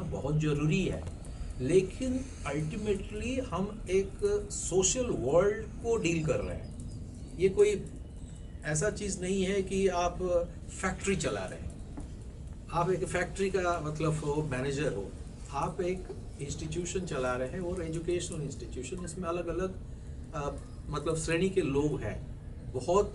बहुत ज़रूरी है, लेकिन अल्टीमेटली हम एक सोशल वर्ल्ड को डील कर रहे हैं। ये कोई ऐसा चीज़ नहीं है कि आप फैक्ट्री चला रहे हैं, आप एक फैक्ट्री का मतलब वो मैनेजर हो, आप एक इंस्टीट्यूशन चला रहे हैं और एजुकेशनल इंस्टीट्यूशन, इसमें अलग अलग मतलब श्रेणी के लोग हैं। बहुत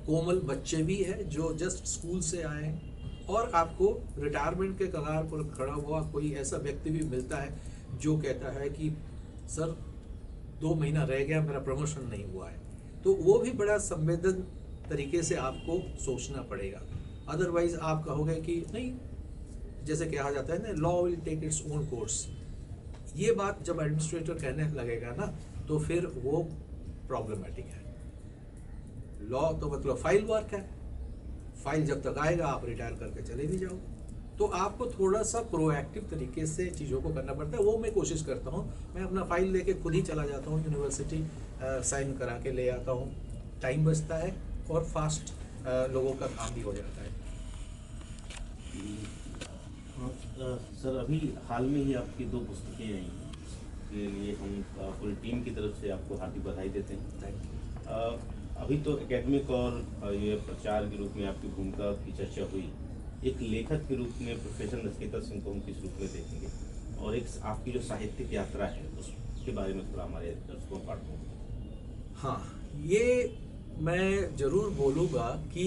कोमल बच्चे भी हैं जो जस्ट स्कूल से आए हैं, और आपको रिटायरमेंट के कगार पर खड़ा हुआ कोई ऐसा व्यक्ति भी मिलता है जो कहता है कि सर 2 महीना रह गया, मेरा प्रमोशन नहीं हुआ है। तो वो भी बड़ा संवेदन तरीके से आपको सोचना पड़ेगा। अदरवाइज आप कहोगे कि नहीं, जैसे कहा जाता है ना, law will take its own course. ये बात जब एडमिनिस्ट्रेटर कहने लगेगा ना, तो फिर वो प्रॉब्लमेटिक है। लॉ तो मतलब फाइल वर्क है, फाइल जब तक आएगा आप रिटायर करके चले भी जाओ। तो आपको थोड़ा सा प्रोएक्टिव तरीके से चीज़ों को करना पड़ता है। वो मैं कोशिश करता हूँ, मैं अपना फाइल लेके खुद ही चला जाता हूँ यूनिवर्सिटी, साइन करा के ले आता हूँ, टाइम बचता है और फास्ट लोगों का काम भी हो जाता है। सर, अभी हाल में ही आपकी 2 पुस्तकें आई हैं, के लिए हम पूरी टीम की तरफ से आपको हार्दिक बधाई देते हैं। Thank you. अभी तो एकेडमिक और ये प्रचार के रूप में आपकी भूमिका की चर्चा हुई, एक लेखक के रूप में प्रोफेसर नचिकेता सिंह को हम किस रूप में देखेंगे, और एक आपकी जो साहित्यिक यात्रा है उसके बारे में थोड़ा हमारे दर्शकों को पाठकों को। हाँ, ये मैं ज़रूर बोलूँगा कि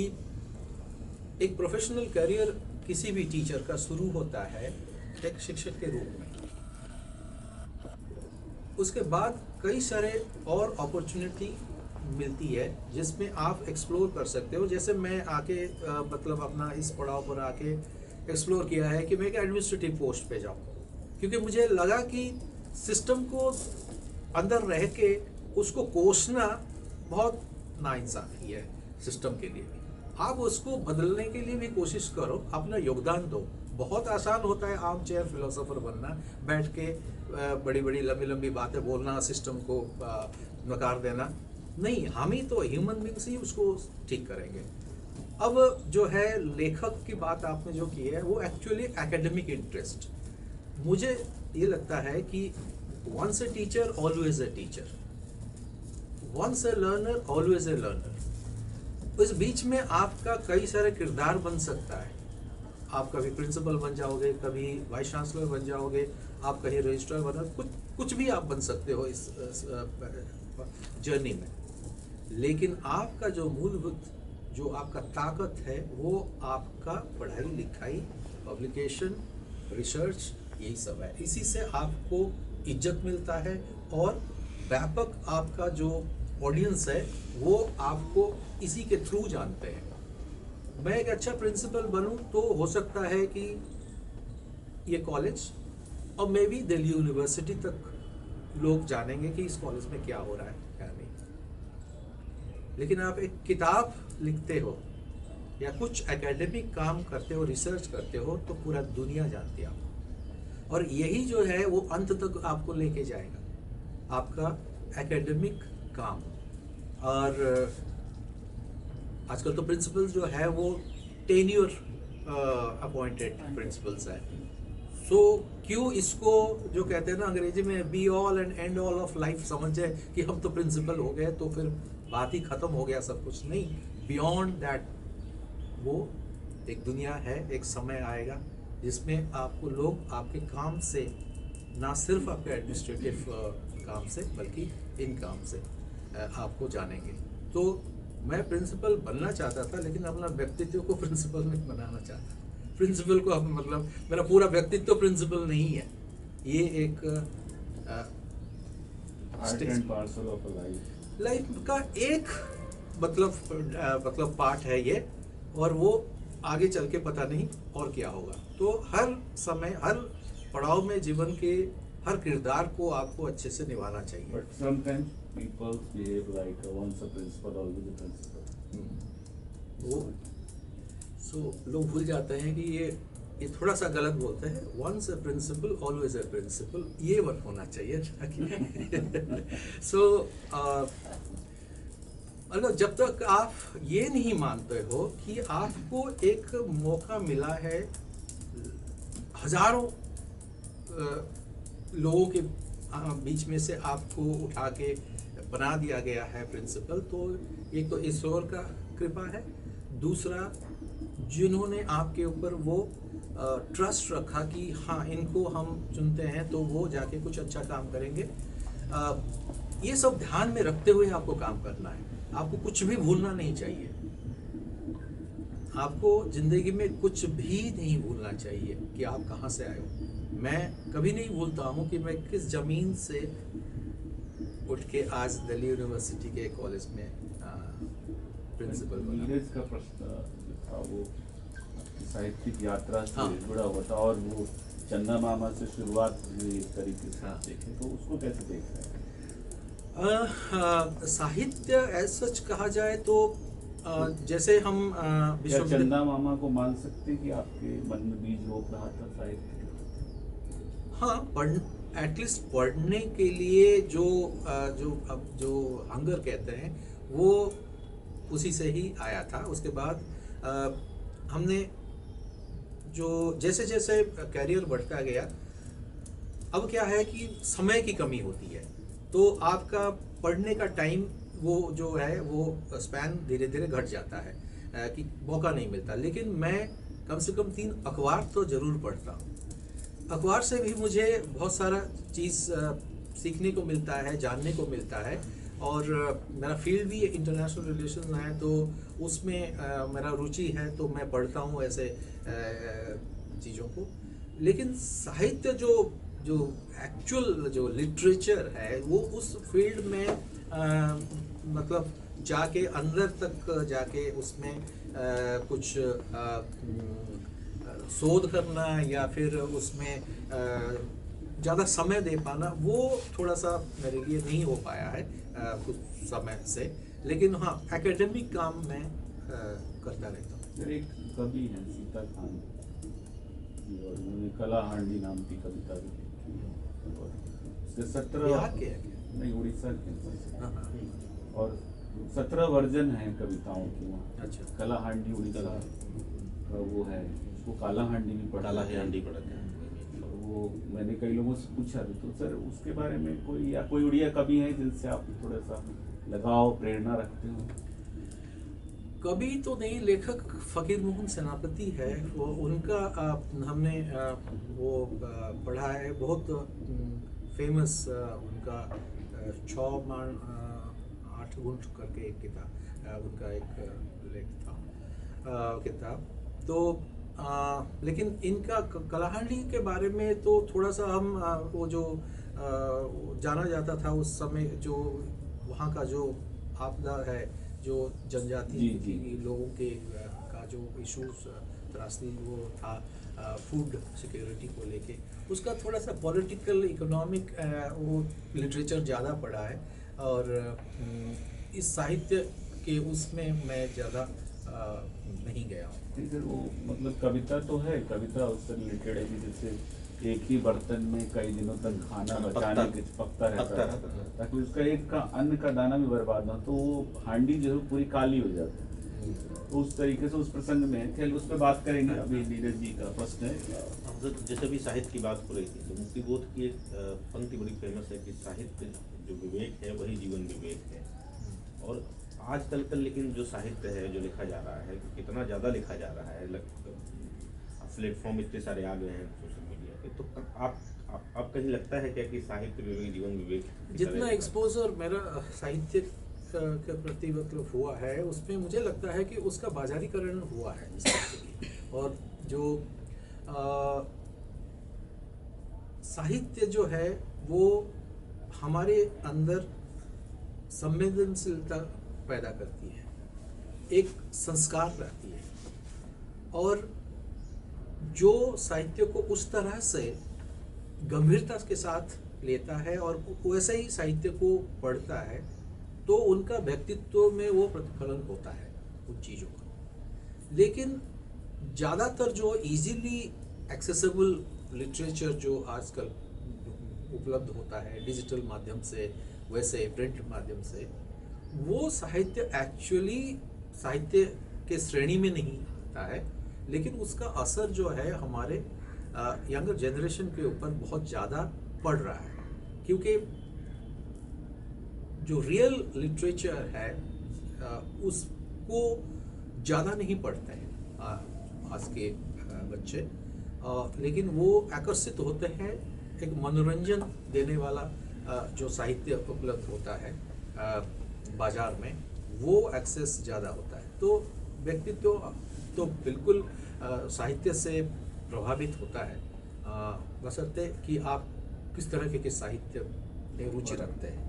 एक प्रोफेशनल करियर किसी भी टीचर का शुरू होता है एक शिक्षक के रूप में। उसके बाद कई सारे और अपॉर्चुनिटी मिलती है जिसमें आप एक्सप्लोर कर सकते हो। जैसे मैं आके मतलब अपना इस पड़ाव पर आके एक्सप्लोर किया है कि मैं एक एडमिनिस्ट्रेटिव पोस्ट पे जाऊँ, क्योंकि मुझे लगा कि सिस्टम को अंदर रह के उसको कोसना बहुत नाइंसाफ़ी है सिस्टम के लिए भी। आप उसको बदलने के लिए भी कोशिश करो, अपना योगदान दो। बहुत आसान होता है आर्म चेयर फिलोसोफर बनना, बैठ के बड़ी बड़ी लंबी लंबी बातें बोलना, सिस्टम को नकार देना। नहीं, हम ही तो ह्यूमन बींग्स ही उसको ठीक करेंगे। अब जो है लेखक की बात आपने जो की है, वो एक्चुअली एकेडमिक इंटरेस्ट। मुझे ये लगता है कि once a teacher always a teacher, once a learner always a learner. इस बीच में आपका कई सारे किरदार बन सकता है। आप कभी प्रिंसिपल बन जाओगे, कभी वाइस चांसलर बन जाओगे, आप कहीं रजिस्ट्रार बनो, कुछ भी आप बन सकते हो इस जर्नी में। लेकिन आपका जो मूलभूत जो आपका ताकत है वो आपका पढ़ाई लिखाई, पब्लिकेशन, रिसर्च, यही सब है। इसी से आपको इज्जत मिलता है और व्यापक आपका जो ऑडियंस है वो आपको इसी के थ्रू जानते हैं। मैं एक अच्छा प्रिंसिपल बनूं तो हो सकता है कि ये कॉलेज और मे बी दिल्ली यूनिवर्सिटी तक लोग जानेंगे कि इस कॉलेज में क्या हो रहा है क्या नहीं। लेकिन आप एक किताब लिखते हो या कुछ एकेडमिक काम करते हो, रिसर्च करते हो, तो पूरा दुनिया जानती है आपको। और यही जो है वो अंत तक आपको लेके जाएगा, आपका एकेडमिक काम। और आजकल तो प्रिंसिपल्स जो है वो टेन्योर अपॉइंटेड प्रिंसिपल्स है। सो क्यों इसको जो कहते हैं ना अंग्रेजी में be all and and all of life समझे कि हम तो प्रिंसिपल हो गए तो फिर बात ही खत्म हो गया सब कुछ। नहीं, बियॉन्ड दैट वो एक दुनिया है, एक समय आएगा जिसमें आपको लोग आपके काम से, ना सिर्फ आपके एडमिनिस्ट्रेटिव काम से बल्कि इन काम से आपको जानेंगे। तो मैं प्रिंसिपल बनना चाहता था, लेकिन अपना व्यक्तित्व को प्रिंसिपल नहीं बनाना चाहता। प्रिंसिपल को अब मतलब मेरा पूरा व्यक्तित्व प्रिंसिपल नहीं है, ये एक लाइफ का एक मतलब पार्ट है ये, और वो आगे चल के पता नहीं और क्या होगा। तो हर समय, हर पड़ाव में जीवन के हर किरदार को आपको अच्छे से निभाना चाहिए। But sometimes people behave like once a principal, always a principal. वो लोग भूल जाते हैं कि ये थोड़ा सा गलत बोलते हैं। Once a principal always a principal, ये वर्क होना चाहिए। मतलब जब तक आप ये नहीं मानते हो कि आपको एक मौका मिला है हजारों लोगों के बीच में से आपको उठा के बना दिया गया है प्रिंसिपल, तो एक तो ईश्वर का कृपा है, दूसरा जिन्होंने आपके ऊपर वो ट्रस्ट रखा कि हाँ इनको हम चुनते हैं तो वो जाके कुछ अच्छा काम करेंगे। ये सब ध्यान में रखते हुए आपको काम करना है, आपको कुछ भी भूलना नहीं चाहिए, आपको जिंदगी में कुछ भी नहीं भूलना चाहिए कि आप कहाँ से आए हो। मैं कभी नहीं भूलता हूँ कि मैं किस जमीन से उठ के आज दिल्ली यूनिवर्सिटी के कॉलेज में प्रिंसिपल बना। नीरज का प्रश्न जो था वो साहित्यिक यात्रा से हाँ। जुड़ा हुआ था, और वो चंदा मामा से शुरुआत हुई इस तरीके से हाँ। देखें तो उसको कैसे देख रहे हैं? साहित्य एज सच कहा जाए तो जैसे हम क्या विश्वविद्यालय, चंदा मामा को मान सकते हैं कि आपके मन में बीज रोप रहा था साहित्य? हाँ, एटलीस्ट पढ़ने के लिए जो हंगर कहते हैं वो उसी से ही आया था। उसके बाद हमने जो जैसे जैसे कैरियर बढ़ता गया, अब क्या है कि समय की कमी होती है, तो आपका पढ़ने का टाइम वो जो है वो स्पैन धीरे धीरे घट जाता है कि मौका नहीं मिलता। लेकिन मैं कम से कम 3 अखबार तो ज़रूर पढ़ता हूँ। अखबार से भी मुझे बहुत सारा चीज़ सीखने को मिलता है, जानने को मिलता है, और मेरा फील्ड भी इंटरनेशनल रिलेशन है, तो उसमें मेरा रुचि है, तो मैं पढ़ता हूँ ऐसे चीज़ों को। लेकिन साहित्य जो एक्चुअल जो लिटरेचर है वो उस फील्ड में मतलब जाके अंदर तक जाके उसमें कुछ शोध करना या फिर उसमें ज़्यादा समय दे पाना, वो थोड़ा सा मेरे लिए नहीं हो पाया है कुछ समय से। लेकिन हाँ, एकेडमिक काम मैं करता रहता हूँ। फिर एक कवि हैं सीता खान, और उन्होंने कला हांडी नाम की कविता भी लिखी है, और उसके 17 बिहार के हैं? नहीं, उड़ीसा के हैं। हाँ, हाँ। और 17 वर्जन हैं कविताओं की वहाँ। अच्छा। कला हांडी उड़ीसा का वो है, उसको काला हांडी भी पढ़ा काला है। हांडी पढ़ा है। और वो मैंने कई लोगों से पूछा भी, तो सर उसके बारे में कोई उड़िया कवि हैं जिनसे आप थोड़ा सा लगाव प्रेरणा रखते हो? कवि तो नहीं, लेखक फकीर मोहन सेनापति है, वो उनका हमने वो पढ़ा है, बहुत फेमस उनका 6 मान 8 गुंठ करके एक किताब, उनका एक लेख था किताब। तो लेकिन इनका कलाहांडी के बारे में तो थोड़ा सा हम वो जो जाना जाता था उस समय, जो वहाँ का जो आपदा है, जो जनजाति लोगों के का जो इशूज त्रासदी वो था फूड सिक्योरिटी को लेके, उसका थोड़ा सा पॉलिटिकल इकोनॉमिक वो लिटरेचर ज़्यादा पढ़ा है, और इस साहित्य के उसमें मैं ज़्यादा नहीं गया हूँ। सर वो मतलब कविता तो है, कविता उससे रिलेटेड है कि जैसे एक ही बर्तन में कई दिनों तक खाना बचाने के पकता रहता है ताकि उसका एक का अन्न का दाना भी बर्बाद ना, तो वो हांडी जो है पूरी काली हो जाती है। तो उस तरीके से उस प्रसंग में थे, उस पर बात करेंगे। अभी नीरज जी का प्रश्न है। जैसे भी साहित्य की बात हो रही थी, तो मुक्तिबोध की एक पंक्ति बड़ी फेमस है कि साहित्य जो विवेक है वही जीवन विवेक है। और आजकल का लेकिन जो साहित्य है जो लिखा जा रहा है, कितना ज़्यादा लिखा जा रहा है, प्लेटफॉर्म इतने सारे आ गए हैं सोशल मीडिया पे, तो आप कहीं लगता है क्या कि साहित्य विवेक जीवन विवेक जितना एक्सपोजर मेरा साहित्य के प्रति मतलब हुआ है, उसमें मुझे लगता है कि उसका बाजारीकरण हुआ है और जो साहित्य जो है वो हमारे अंदर संवेदनशीलता पैदा करती है, एक संस्कार रहती है, और जो साहित्य को उस तरह से गंभीरता के साथ लेता है और वैसे ही साहित्य को पढ़ता है, तो उनका व्यक्तित्व में वो प्रतिफलन होता है उन चीज़ों का। लेकिन ज़्यादातर जो इजीली एक्सेसिबल लिटरेचर जो आजकल उपलब्ध होता है डिजिटल माध्यम से, वैसे प्रिंट माध्यम से, वो साहित्य एक्चुअली साहित्य के श्रेणी में नहीं आता है, लेकिन उसका असर जो है हमारे यंगर जनरेशन के ऊपर बहुत ज़्यादा पड़ रहा है, क्योंकि जो रियल लिटरेचर है उसको ज़्यादा नहीं पढ़ते हैं आज के बच्चे, लेकिन वो आकर्षित होते हैं एक मनोरंजन देने वाला जो साहित्य उपलब्ध होता है बाजार में, वो एक्सेस ज़्यादा होता है। तो व्यक्तित्व तो बिल्कुल साहित्य से प्रभावित होता है, बशर्ते कि आप किस तरह के साहित्य में रुचि रखते हैं।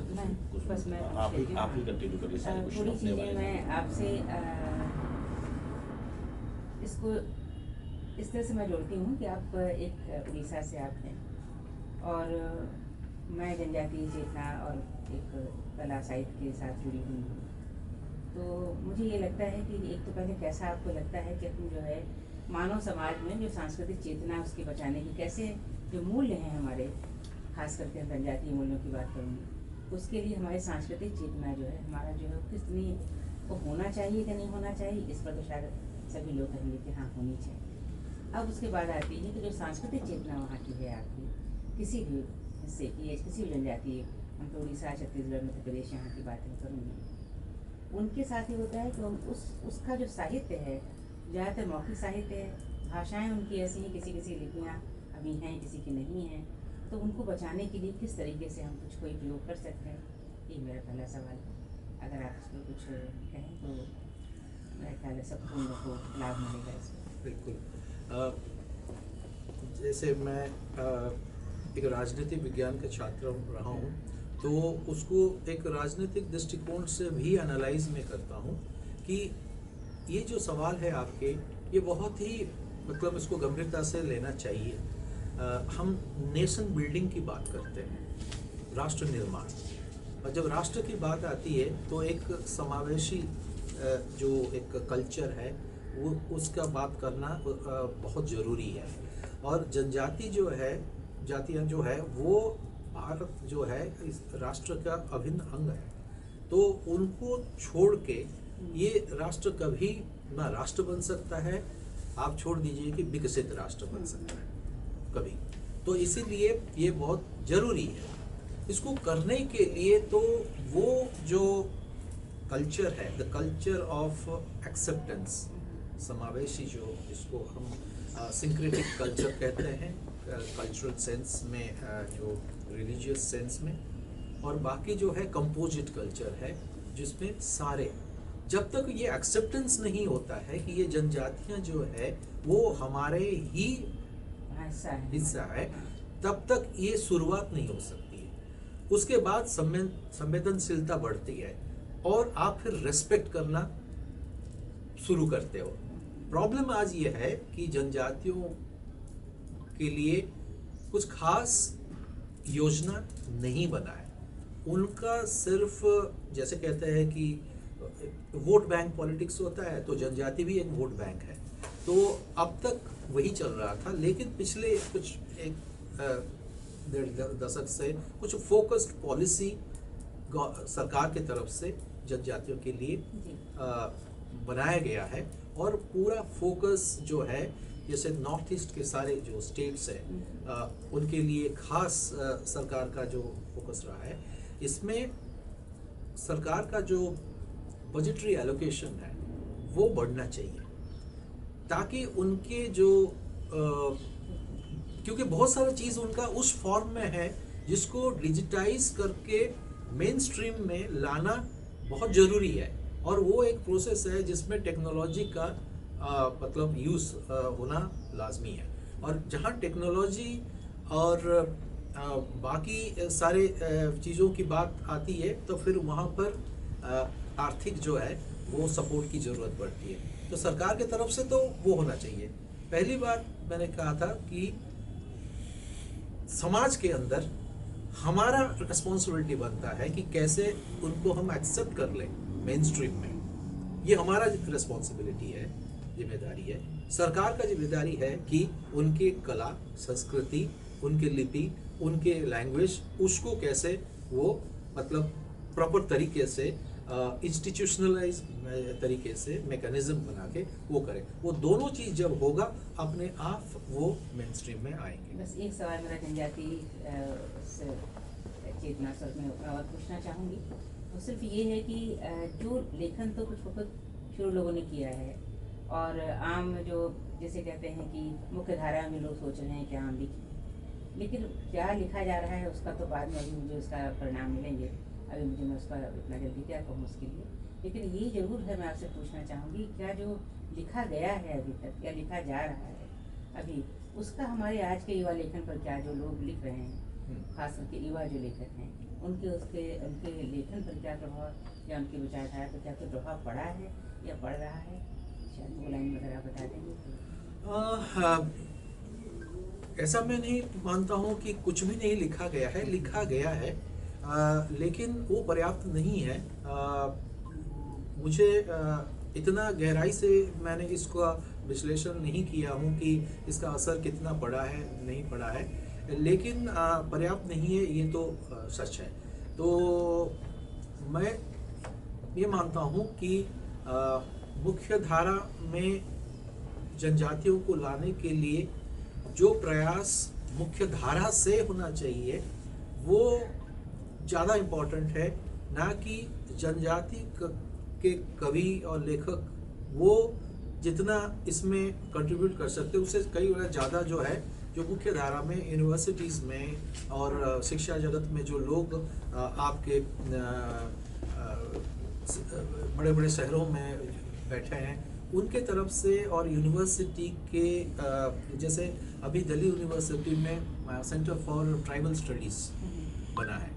मैं आप ही कंटिन्यू करिए सारे क्वेश्चन थोड़ी अपने चीज़ें वाले। मैं आपसे इसको इस तरह से मैं जोड़ती हूँ कि आप एक उड़ीसा से आप हैं और मैं जनजातीय चेतना और एक कला साहित्य के साथ जुड़ी हुई हूँ। तो मुझे ये लगता है कि एक तो पहले कैसा आपको लगता है कि हम जो है मानव समाज में जो सांस्कृतिक चेतना है उसके बचाने की कैसे जो मूल्य हैं हमारे, खास करके जनजातीय मूल्यों की बात करूँगी, उसके लिए हमारी सांस्कृतिक चेतना जो है हमारा जो है कितनी वो होना चाहिए कि नहीं होना चाहिए, इस पर तो शायद सभी लोग कहेंगे कि हाँ होनी चाहिए। अब उसके बाद आती है कि जो सांस्कृतिक चेतना वहाँ की है आपकी किसी भी हिस्से की, किसी भी जनजातीय, हम तो उड़ीसा, छत्तीसगढ़, मध्य प्रदेश यहाँ की बातें करूँगी, उनके साथ ही होता है कि हम उसका जो साहित्य है ज़्यादातर मौखिक साहित्य है, भाषाएँ उनकी ऐसी हैं, किसी किसी लिपियाँ अभी हैं, किसी की नहीं हैं, तो उनको बचाने के लिए किस तरीके से हम कुछ कोई प्रयोग कर सकते हैं, ये मेरा पहला सवाल है। अगर आप इस पर कुछ कहें तो मेरा ख्याल है सबको उनको लाभ मिलेगा इसमें। बिल्कुल। जैसे मैं एक राजनीतिक विज्ञान का छात्र रहा हूँ, तो उसको एक राजनीतिक दृष्टिकोण से भी एनालाइज में करता हूँ कि ये जो सवाल है आपके, ये बहुत ही मतलब इसको गंभीरता से लेना चाहिए। हम नेशन बिल्डिंग की बात करते हैं, राष्ट्र निर्माण, और जब राष्ट्र की बात आती है तो एक समावेशी जो एक कल्चर है वो उसका बात करना बहुत ज़रूरी है। और जनजाति जो है, जातियाँ जो है, वो भारत जो है इस राष्ट्र का अभिन्न अंग है, तो उनको छोड़ के ये राष्ट्र कभी ना राष्ट्र बन सकता है, आप छोड़ दीजिए कि विकसित राष्ट्र बन सकता है कभी। तो इसीलिए ये बहुत ज़रूरी है। इसको करने के लिए तो वो जो कल्चर है, द कल्चर ऑफ एक्सेप्टेंस, समावेशी, जो इसको हम सिंक्रेटिक कल्चर कहते हैं कल्चरल सेंस में, जो रिलीजियस सेंस में, और बाकी जो है कंपोजिट कल्चर है जिसमें सारे, जब तक ये एक्सेप्टेंस नहीं होता है कि ये जनजातियाँ जो है वो हमारे ही हिस्सा है, तब तक ये शुरुआत नहीं हो सकती है। उसके बाद संवेदनशीलता बढ़ती है और आप फिर रेस्पेक्ट करना शुरू करते हो। प्रॉब्लम आज ये है कि जनजातियों के लिए कुछ खास योजना नहीं बना है। उनका सिर्फ, जैसे कहते हैं कि वोट बैंक पॉलिटिक्स होता है, तो जनजाति भी एक वोट बैंक है। तो अब तक वही चल रहा था, लेकिन पिछले कुछ एक डेढ़ दशक से कुछ फोकस्ड पॉलिसी सरकार की तरफ से जनजातियों के लिए बनाया गया है, और पूरा फोकस जो है, जैसे नॉर्थ ईस्ट के सारे जो स्टेट्स हैं उनके लिए खास सरकार का जो फोकस रहा है, इसमें सरकार का जो बजटरी एलोकेशन है वो बढ़ना चाहिए, ताकि उनके जो क्योंकि बहुत सारा चीज़ उनका उस फॉर्म में है जिसको डिजिटाइज करके मेन स्ट्रीम में लाना बहुत ज़रूरी है, और वो एक प्रोसेस है जिसमें टेक्नोलॉजी का मतलब यूज़ होना लाजमी है। और जहाँ टेक्नोलॉजी और बाकी सारे चीज़ों की बात आती है, तो फिर वहाँ पर आर्थिक जो है वो सपोर्ट की ज़रूरत पड़ती है। तो सरकार की तरफ से तो वो होना चाहिए। पहली बार मैंने कहा था कि समाज के अंदर हमारा रिस्पॉन्सिबिलिटी बनता है कि कैसे उनको हम एक्सेप्ट कर लें मेन स्ट्रीम में। ये हमारा रिस्पॉन्सिबिलिटी है, जिम्मेदारी है। सरकार का जिम्मेदारी है कि उनके कला, संस्कृति, उनके लिपि, उनके लैंग्वेज, उसको कैसे वो मतलब प्रॉपर तरीके से इंस्टीट्यूशनलाइज तरीके से मैकेनिज्म बना के वो करें। वो दोनों चीज़ जब होगा अपने आप वो मेन स्ट्रीम में आएंगे। बस एक सवाल मेरा जनजाति चेतना सर में और पूछना चाहूँगी, वो सिर्फ ये है कि जो लेखन तो कुछ बहुत शुरू लोगों ने किया है, और आम जो जैसे कहते हैं कि मुख्य धारा में लोग सोच रहे हैं कि आम लिखें, लेकिन क्या लिखा जा रहा है उसका तो बाद में अभी मुझे उसका परिणाम मिलेंगे, अभी मुझे मैं उसका इतना जल्दी क्या कहूँ उसके लिए। लेकिन ये जरूर है, मैं आपसे पूछना चाहूँगी, क्या जो लिखा गया है अभी तक या लिखा जा रहा है अभी, उसका हमारे आज के युवा लेखन पर क्या, जो लोग लिख रहे हैं खास करके युवा जो लेखक हैं, उनके उनके लेखन पर क्या प्रभाव या उनकी विचारधारा पर क्या कोई प्रभाव पड़ा है या पड़ रहा है? शायद वो लाइन वगैरह आप बता देंगे तो। ऐसा मैं नहीं मानता हूँ कि कुछ भी नहीं लिखा गया है, लिखा गया है, लेकिन वो पर्याप्त नहीं है। मुझे इतना गहराई से मैंने इसका विश्लेषण नहीं किया हूँ कि इसका असर कितना पड़ा है नहीं पड़ा है, लेकिन पर्याप्त नहीं है, ये तो सच है। तो मैं ये मानता हूँ कि मुख्य धारा में जनजातियों को लाने के लिए जो प्रयास मुख्य धारा से होना चाहिए वो ज़्यादा इम्पोर्टेंट है, ना कि जनजाति के कवि और लेखक वो जितना इसमें कंट्रीब्यूट कर सकते हैं उससे कई बार ज़्यादा जो है, जो मुख्य धारा में यूनिवर्सिटीज़ में और शिक्षा जगत में जो लोग आपके बड़े बड़े शहरों में बैठे हैं उनके तरफ से, और यूनिवर्सिटी के जैसे अभी दिल्ली यूनिवर्सिटी में सेंटर फॉर ट्राइबल स्टडीज़ बना है,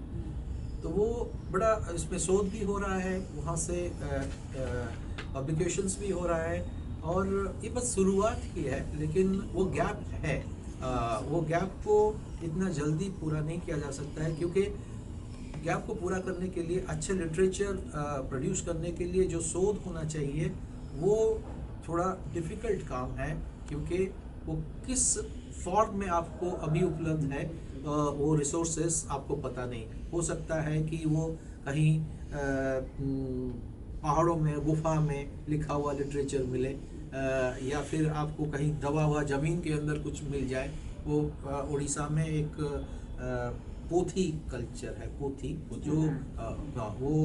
तो वो बड़ा इसमें शोध भी हो रहा है, वहाँ से पब्लिकेशंस भी हो रहा है, और ये बस शुरुआत ही है, लेकिन वो गैप है। वो गैप को इतना जल्दी पूरा नहीं किया जा सकता है, क्योंकि गैप को पूरा करने के लिए, अच्छे लिटरेचर प्रोड्यूस करने के लिए जो शोध होना चाहिए वो थोड़ा डिफ़िकल्ट काम है, क्योंकि वो किस फॉर्म में आपको अभी उपलब्ध है वो रिसोर्सेस आपको पता नहीं। हो सकता है कि वो कहीं पहाड़ों में, गुफा में लिखा हुआ लिटरेचर मिले, या फिर आपको कहीं दबा हुआ ज़मीन के अंदर कुछ मिल जाए। वो उड़ीसा में एक पोथी कल्चर है, पोथी जो वो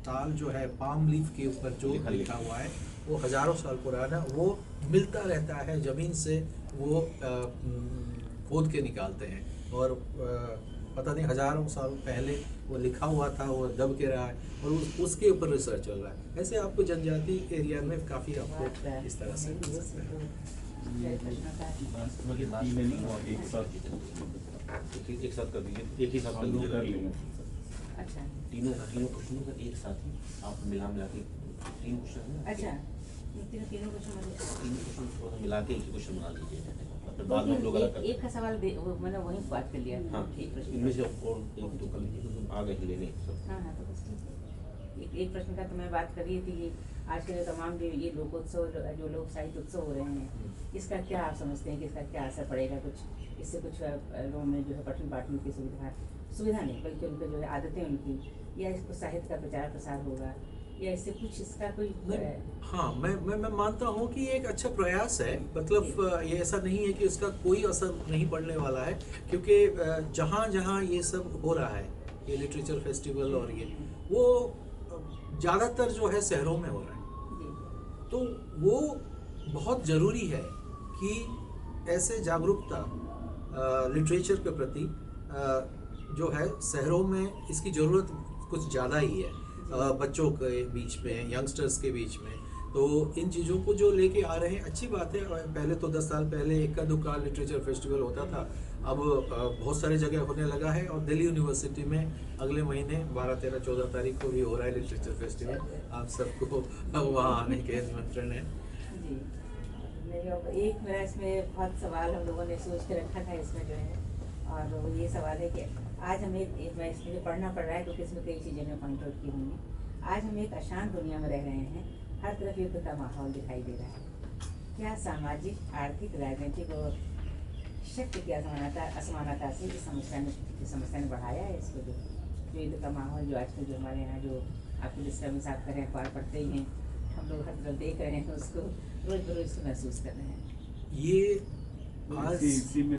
ताल जो है पाम लीफ के ऊपर जो लिखा हुआ है वो हज़ारों साल पुराना, वो मिलता रहता है ज़मीन से, वो खोद के निकालते हैं, और पता नहीं हज़ारों साल पहले वो लिखा हुआ था, वो दब के रहा है, और उसके ऊपर रिसर्च चल रहा है। ऐसे आपको जनजाति एरिया में काफ़ी आपको इस तरह से मिल सकता है। एक साथ कर दीजिए, एक ही साथ कर दीजिए। अच्छा, तीनों क्वेश्चनों का एक साथ ही आप मिला के 3 क्वेश्चन है। अच्छा, तीनों क्वेश्चन थोड़ा मिला के एक क्वेश्चन बना लीजिए, फिर तो बाद में हम लोग अलग एक का सवाल मैंने वहीं बात कर लिया। हाँ, एक प्रश्न इनमें से और एक तो कर लीजिए, क्योंकि आ गए लेने सब। हाँ हाँ, तो बस ठीक है। एक प्रश्न का तो मैं बात कर रही थी कि आज के जो तमाम जो ये लोकोत्सव, जो लोक साहित्य उत्सव हो रहे हैं, इसका क्या आप समझते हैं कि इसका क्या असर पड़ेगा? कुछ इससे कुछ लोगों में जो है पठन पाठन की सुविधा नहीं, बल्कि उनकी जो है आदतें उनकी, या इसको साहित्य का प्रचार प्रसार होगा, या इससे कुछ इसका कोई हाँ, मैं मानता हूँ कि ये एक अच्छा प्रयास है। मतलब ये ऐसा नहीं है कि उसका कोई असर नहीं पड़ने वाला है, क्योंकि जहाँ जहाँ ये सब हो रहा है, ये लिटरेचर फेस्टिवल और ये, वो ज़्यादातर जो है शहरों में हो रहा है। तो वो बहुत ज़रूरी है कि ऐसे जागरूकता लिटरेचर के प्रति जो है शहरों में इसकी ज़रूरत कुछ ज़्यादा ही है, बच्चों के बीच में, यंगस्टर्स के बीच में। तो इन चीज़ों को जो लेके आ रहे हैं अच्छी बात है। पहले तो 10 साल पहले इक्का दुक्का लिटरेचर फेस्टिवल होता था, अब बहुत सारे जगह होने लगा है, और दिल्ली यूनिवर्सिटी में अगले महीने 12, 13, 14 तारीख को भी हो रहा है लिटरेचर फेस्टिवल। आप सबको वहाँ आने के निमंत्रण है। जी, एक मेरा इसमें बहुत सवाल हम लोगों ने सोच के रखा था इसमें जो है, और वो ये सवाल है कि आज हमें, मैं इसमें पढ़ना पड़ रहा है क्योंकि इसमें कई चीज़ें मैं पॉइंट आउट की होंगी। आज हम एक अशांत दुनिया में रह रहे हैं, हर तरफ युद्ध का माहौल दिखाई दे रहा है। क्या सामाजिक, आर्थिक, राजनीतिक और शक्ति की असमानता से इस समस्या ने बढ़ाया है इसको? जो जो इधर का माहौल जो आजकल जो हमारे यहाँ जो आपको डिस्टर्बेंस आप कर रहे हैं, अखबार पढ़ते ही हैं, हम लोग हर तरफ देख रहे हैं उसको, रोज बरोज इसको महसूस कर रहे हैं। ये आज इसी में